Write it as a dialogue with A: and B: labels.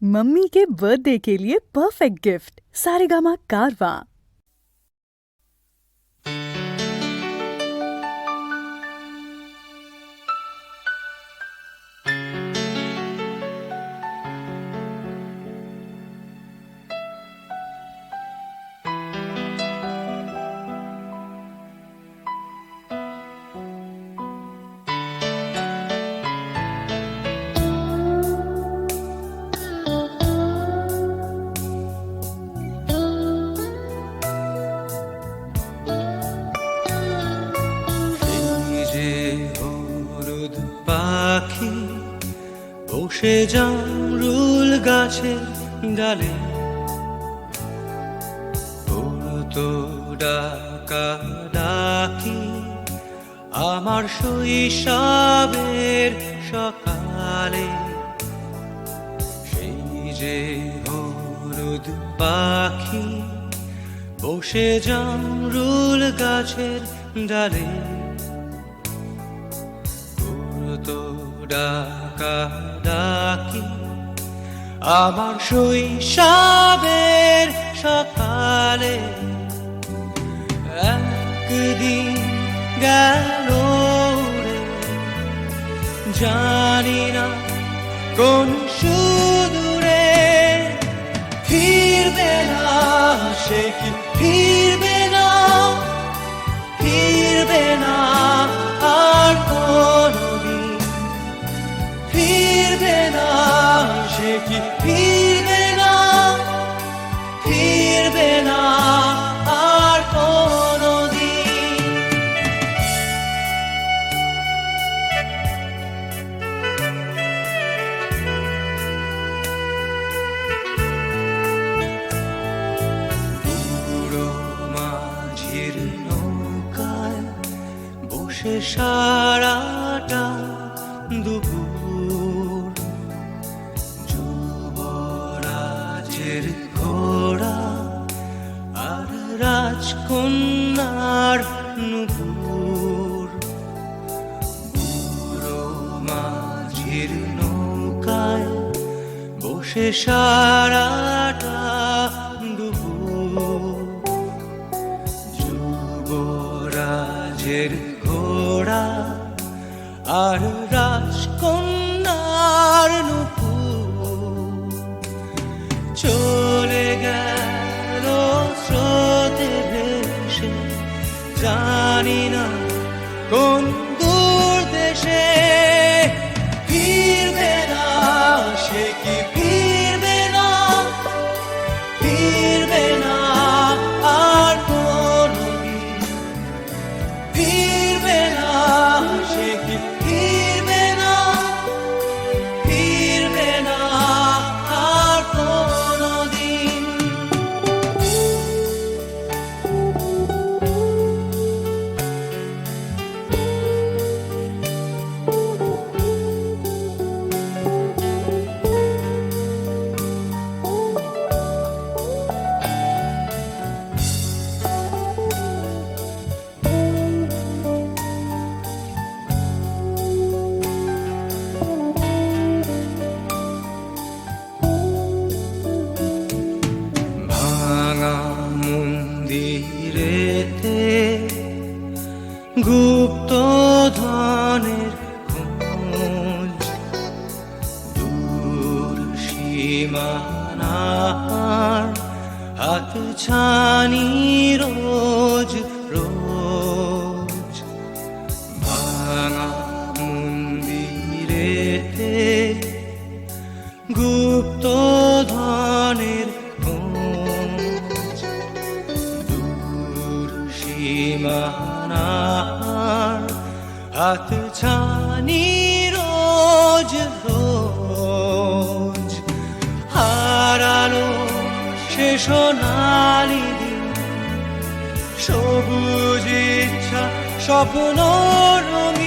A: Mummy के birthday के लिए परफेक्ट गिफ्ट सारेगामा कारवां।
B: পাখি বসে জামরুল গাছের ডালে তো ডাকা ডাকি আমার শৈশবের সকালে। সেই যে হলুদ পাখি বসে জামরুল গাছের ডালে তো ডাকা ডাকি আমার শৈশবের সকালে। একদিন গেল রে জানি না কোন সুদূরে, ফিরবে না সে কি ফিরবে না, ফিরবে না আর কোনদিন, ফিরবে না সে কি ফিরবে না, ফিরবে না আর কোনদিন। বুড়ো মাঝির নৌকায় বসে সারাটা দুপুর, যুবরাজের ঘোড়া আর রাজকন্যার নূপুর। বুড়ো মাঝির নৌকায় বসে সারাটা দুপুর, যুবরাজের ঘোড়া আর রাজকন্যার নূপুর। চলে গেল স্রোতে ভেসে জানি না কোন দূর দেশে, ফিরবে না সে কি ফিরবে না, ফিরবে না আর কোনদিন, ফিরবে না সে কি ফিরবে না, ফিরবে না আর কোনদিন। ভাঙা মন্দিরেতে গুপ্ত ধনের খোঁজ, দূর সীমানার হাত ছানি রোজ রোজ। ভাঙা মন্দিরেতে গুপ্ত ধনের খোঁজ, দূর সীমানার হাত ছানি রোজ রোজ। হারালো সে সোনালি দিন, সবুজ ইচ্ছা স্বপ্ন রঙিন